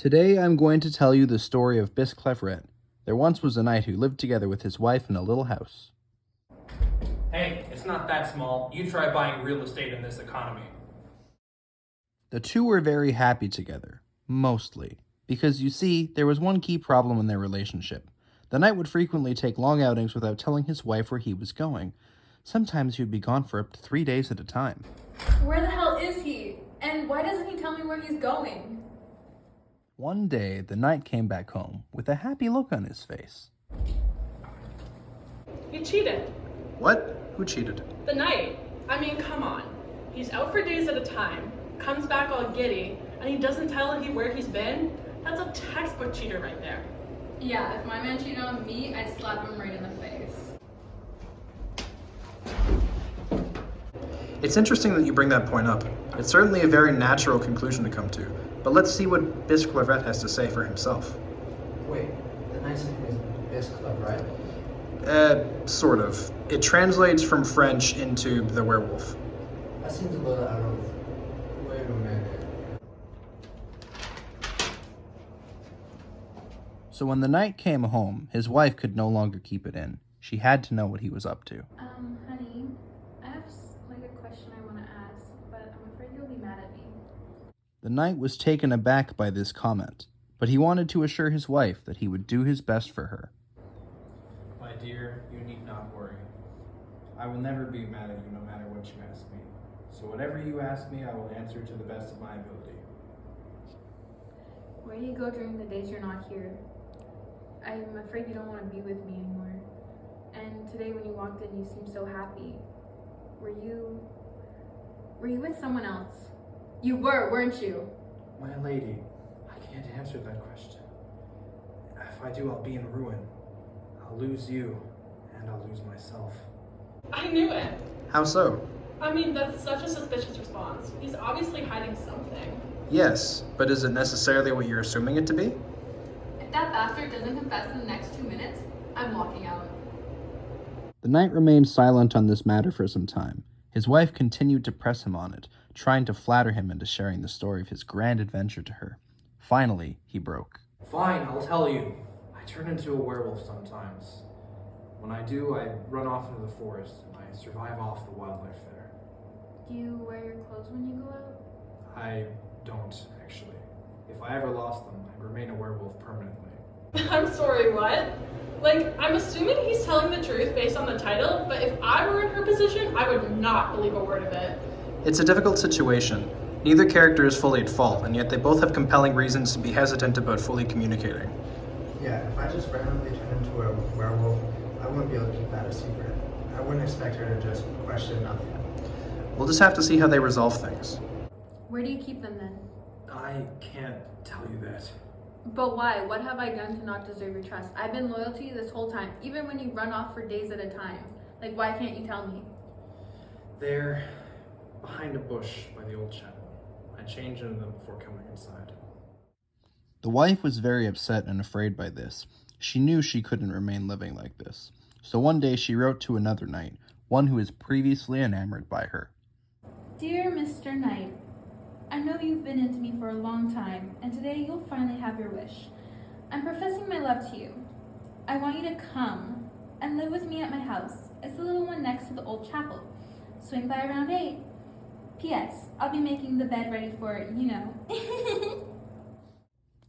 Today I'm going to tell you the story of Bisclavret. There once was a knight who lived together with his wife in a little house. Hey, it's not that small. You try buying real estate in this economy. The two were very happy together, mostly, because you see, there was one key problem in their relationship. The knight would frequently take long outings without telling his wife where he was going. Sometimes he would be gone for up to 3 days at a time. Where the hell is he? And why doesn't he tell me where he's going? One day, the knight came back home with a happy look on his face. You cheated. What? Who cheated? The knight. I mean, come on. He's out for days at a time, comes back all giddy, and he doesn't tell where he's been? That's a textbook cheater right there. Yeah, if my man cheated on me, I'd slap him right in the face. It's interesting that you bring that point up. It's certainly a very natural conclusion to come to, but let's see what Bisclavret has to say for himself. Wait, the knight's name is Bisclavret? Sort of. It translates from French into the werewolf. That seems a little out of... Wait a minute. So when the knight came home, his wife could no longer keep it in. She had to know what he was up to. Honey, I have a question I want to ask, but I'm afraid you'll be mad at me. The knight was taken aback by this comment, but he wanted to assure his wife that he would do his best for her. My dear, you need not worry. I will never be mad at you no matter what you ask me. So whatever you ask me, I will answer to the best of my ability. Where do you go during the days you're not here? I'm afraid you don't want to be with me anymore. And today when you walked in, you seemed so happy. Were you with someone else? You were, weren't you? My lady, I can't answer that question. If I do, I'll be in ruin. I'll lose you, and I'll lose myself. I knew it. How so? I mean, that's such a suspicious response. He's obviously hiding something. Yes, but is it necessarily what you're assuming it to be? If that bastard doesn't confess in the next 2 minutes, I'm walking out. The knight remained silent on this matter for some time. His wife continued to press him on it, trying to flatter him into sharing the story of his grand adventure to her. Finally, he broke. Fine, I'll tell you. I turn into a werewolf sometimes. When I do, I run off into the forest, and I survive off the wildlife there. Do you wear your clothes when you go out? I don't, actually. If I ever lost them, I'd remain a werewolf permanently. I'm sorry, what? I'm assuming he's telling the truth based on the title, but if I were in her position, I would not believe a word of it. It's a difficult situation. Neither character is fully at fault, and yet they both have compelling reasons to be hesitant about fully communicating. Yeah, if I just randomly turn into a werewolf, I wouldn't be able to keep that a secret. I wouldn't expect her to just question nothing. We'll just have to see how they resolve things. Where do you keep them then? I can't tell you that. But why? What have I done to not deserve your trust? I've been loyal to you this whole time, even when you run off for days at a time. Why can't you tell me? They're behind a bush by the old chapel. I changed into them before coming inside. The wife was very upset and afraid by this. She knew she couldn't remain living like this. So one day she wrote to another knight, one who was previously enamored by her. Dear Mr. Knight, I know you've been into me for a long time, and today you'll finally have your wish. I'm professing my love to you. I want you to come and live with me at my house. It's the little one next to the old chapel. Swing by around 8. P.S. I'll be making the bed ready for,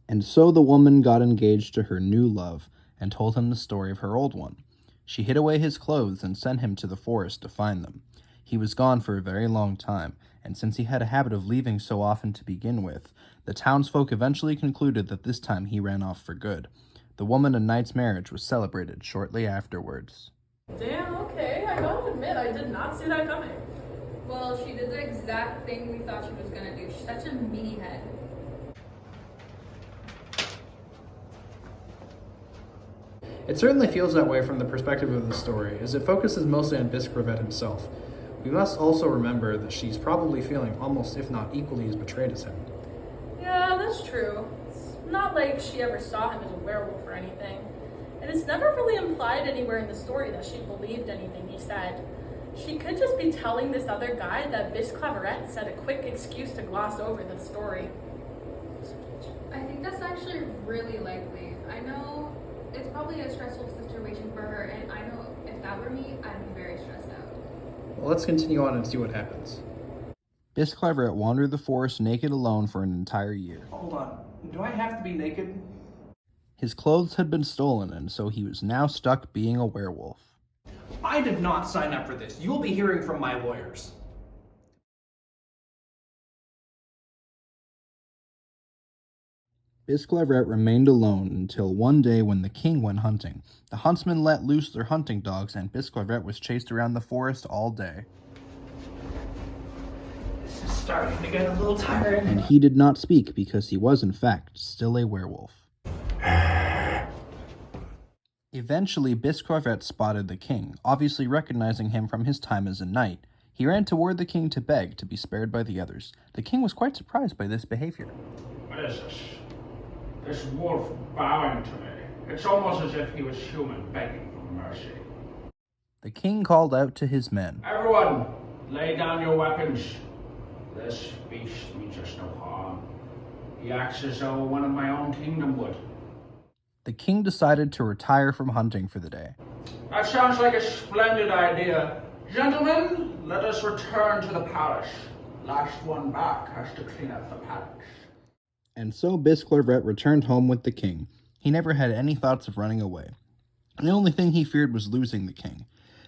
And so the woman got engaged to her new love and told him the story of her old one. She hid away his clothes and sent him to the forest to find them. He was gone for a very long time, and since he had a habit of leaving so often to begin with, the townsfolk eventually concluded that this time he ran off for good. The woman and knight's marriage was celebrated shortly afterwards. Damn, okay, I gotta admit, I did not see that coming. Well, she did the exact thing we thought she was gonna do. She's such a meathead. It certainly feels that way from the perspective of the story, as it focuses mostly on Bisclavret himself. We must also remember that she's probably feeling almost, if not equally, as betrayed as him. Yeah, that's true. It's not like she ever saw him as a werewolf or anything. And it's never really implied anywhere in the story that she believed anything he said. She could just be telling this other guy that Bisclavret said a quick excuse to gloss over the story. I think the side really likely. I know it's probably a stressful situation for her, and I know if that were me, I'd be very stressed out. Well, let's continue on and see what happens. Bisclavret wandered the forest naked alone for an entire year. Hold on. Do I have to be naked? His clothes had been stolen, and so he was now stuck being a werewolf. I did not sign up for this. You'll be hearing from my lawyers. Bisclavret remained alone until one day when the king went hunting. The huntsmen let loose their hunting dogs, and Bisclavret was chased around the forest all day. This is starting to get a little tiring. And he did not speak because he was, in fact, still a werewolf. Eventually, Bisclavret spotted the king, obviously recognizing him from his time as a knight. He ran toward the king to beg to be spared by the others. The king was quite surprised by this behavior. What is this? This wolf bowing to me. It's almost as if he was human, begging for mercy. The king called out to his men. Everyone, lay down your weapons. This beast means us no harm. He acts as though one of my own kingdom would. The king decided to retire from hunting for the day. That sounds like a splendid idea. Gentlemen, let us return to the palace. Last one back has to clean up the palace. And so Bisclavret returned home with the king. He never had any thoughts of running away. The only thing he feared was losing the king.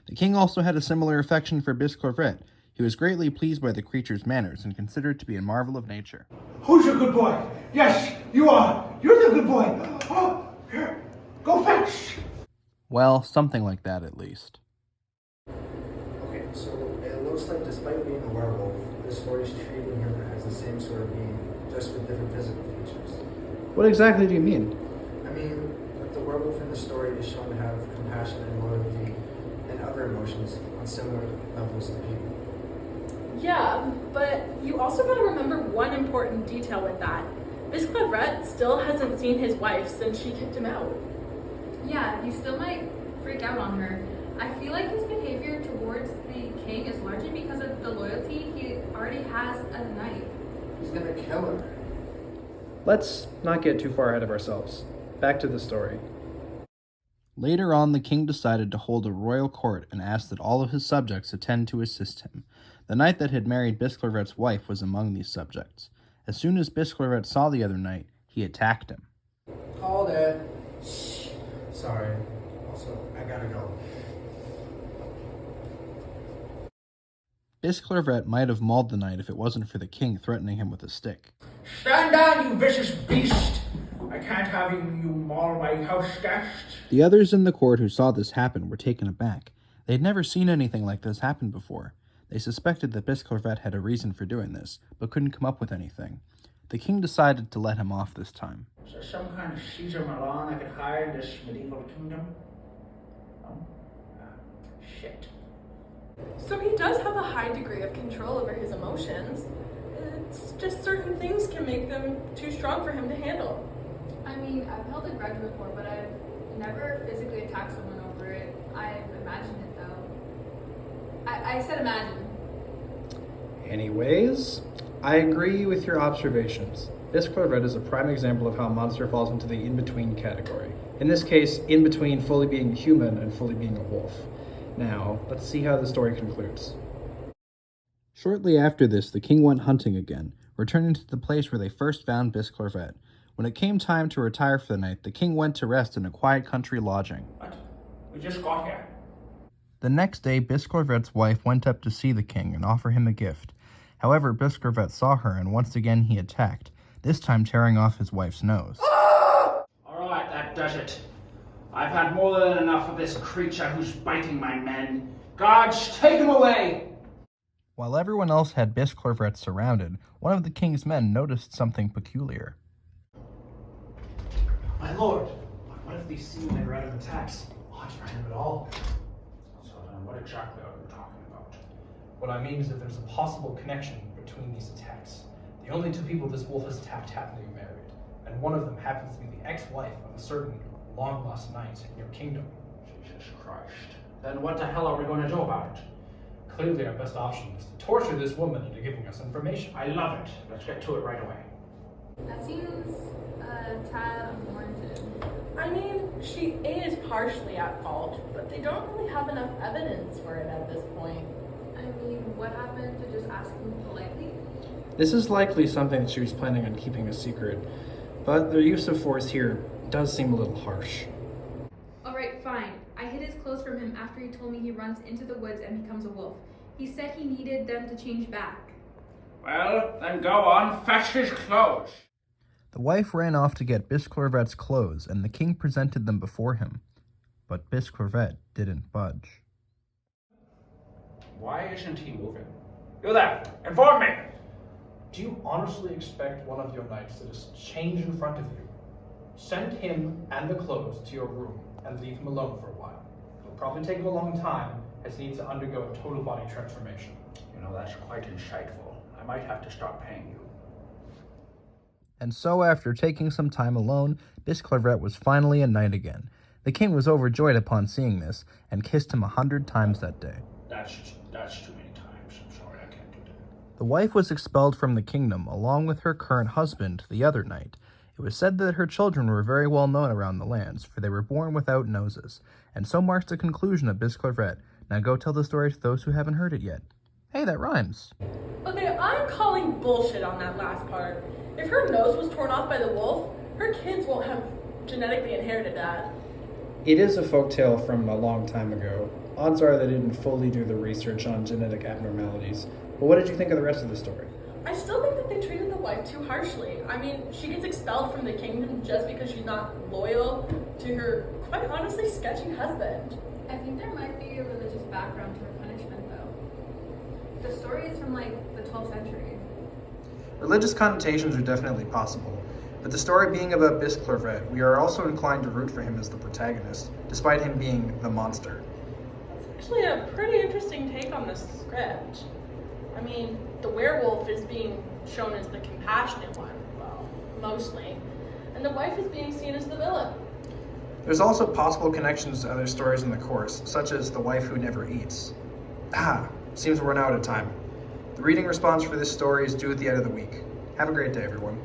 The king also had a similar affection for Bisclavret. He was greatly pleased by the creature's manners and considered it to be a marvel of nature. Who's your good boy? Yes, you are. You're the good boy. Oh, here, go fetch. Well, something like that at least. Okay, so it looks like despite being a werewolf, this story's treating him as the same sort of being, just with different physical features. What exactly do you mean? I mean, that the werewolf in the story is shown to have compassion and loyalty and other emotions on similar levels to people. Yeah, but you also gotta remember one important detail with that. Bisclavret still hasn't seen his wife since she kicked him out. Yeah, you still might freak out on her. I feel like his behavior towards the king is largely because of the loyalty he already has as a knight. He's gonna kill her. Let's not get too far ahead of ourselves. Back to the story. Later on, the king decided to hold a royal court and asked that all of his subjects attend to assist him. The knight that had married Bisclavret's wife was among these subjects. As soon as Bisclavret saw the other knight, he attacked him. Called it. Shh. Sorry. Also, I gotta go. Bisclavret might have mauled the knight if it wasn't for the king threatening him with a stick. Stand down, you vicious beast! I can't have you maul my house guest. The others in the court who saw this happen were taken aback. They had never seen anything like this happen before. They suspected that Bisclavret had a reason for doing this, but couldn't come up with anything. The king decided to let him off this time. Is there some kind of Caesar Milan I could hire in this medieval kingdom? No? Shit. So he does have a high degree of control over his emotions. It's just certain things can make them too strong for him to handle. I mean, I've held a grudge before, but I've never physically attacked someone over it. I've imagined it, though. I said imagine. Anyways, I agree with your observations. Bisclavret is a prime example of how a monster falls into the in-between category. In this case, in between fully being a human and fully being a wolf. Now, let's see how the story concludes. Shortly after this, the king went hunting again, returning to the place where they first found Bisclavret. When it came time to retire for the night, the king went to rest in a quiet country lodging. What? We just got here. The next day, Bisclavret's wife went up to see the king and offer him a gift. However, Bisclavret saw her, and once again he attacked, this time tearing off his wife's nose. Alright, that does it. I've had more than enough of this creature who's biting my men. Guards, take him away! While everyone else had Bisclavret surrounded, one of the king's men noticed something peculiar. My lord, what if these seemingly random attacks aren't random at all? So then what exactly are you talking about? What I mean is that there's a possible connection between these attacks. The only two people this wolf has attacked happen to be married, and one of them happens to be the ex-wife of a certain long-lost knight in your kingdom. Jesus Christ. Then what the hell are we going to do about it? Clearly our best option is to torture this woman into giving us information. I love it. Let's get to it right away. That seems a tad more partially at fault, but they don't really have enough evidence for it at this point. I mean, what happened to just asking politely? This is likely something that she was planning on keeping a secret, but their use of force here does seem a little harsh. Alright, fine. I hid his clothes from him after he told me he runs into the woods and becomes a wolf. He said he needed them to change back. Well, then go on, fetch his clothes. The wife ran off to get Bisclavret's clothes, and the king presented them before him. But Bisclavret didn't budge. Why isn't he moving? You there, inform me! Do you honestly expect one of your knights to just change in front of you? Send him and the clothes to your room and leave him alone for a while. It'll probably take him a long time, as he needs to undergo a total body transformation. You know, that's quite insightful. I might have to start paying you. And so, after taking some time alone, Bisclavret was finally a knight again. The king was overjoyed upon seeing this, and kissed him 100 times that day. That's too many times. I'm sorry, I can't do that. The wife was expelled from the kingdom, along with her current husband, the other knight. It was said that her children were very well known around the lands, for they were born without noses. And so marks the conclusion of Bisclavret. Now go tell the story to those who haven't heard it yet. Hey, that rhymes. Okay, I'm calling bullshit on that last part. If her nose was torn off by the wolf, her kids won't have genetically inherited that. It is a folktale from a long time ago. Odds are they didn't fully do the research on genetic abnormalities. But what did you think of the rest of the story? I still think that they treated the wife too harshly. I mean, she gets expelled from the kingdom just because she's not loyal to her, quite honestly, sketchy husband. I think there might be a religious background to her punishment, though. The story is from, the 12th century. Religious connotations are definitely possible, but the story being about Bisclavret, we are also inclined to root for him as the protagonist, despite him being the monster. That's actually a pretty interesting take on this script. I mean, the werewolf is being shown as the compassionate one, well, mostly, and the wife is being seen as the villain. There's also possible connections to other stories in the course, such as the wife who never eats. Seems we're now out of time. The reading response for this story is due at the end of the week. Have a great day, everyone.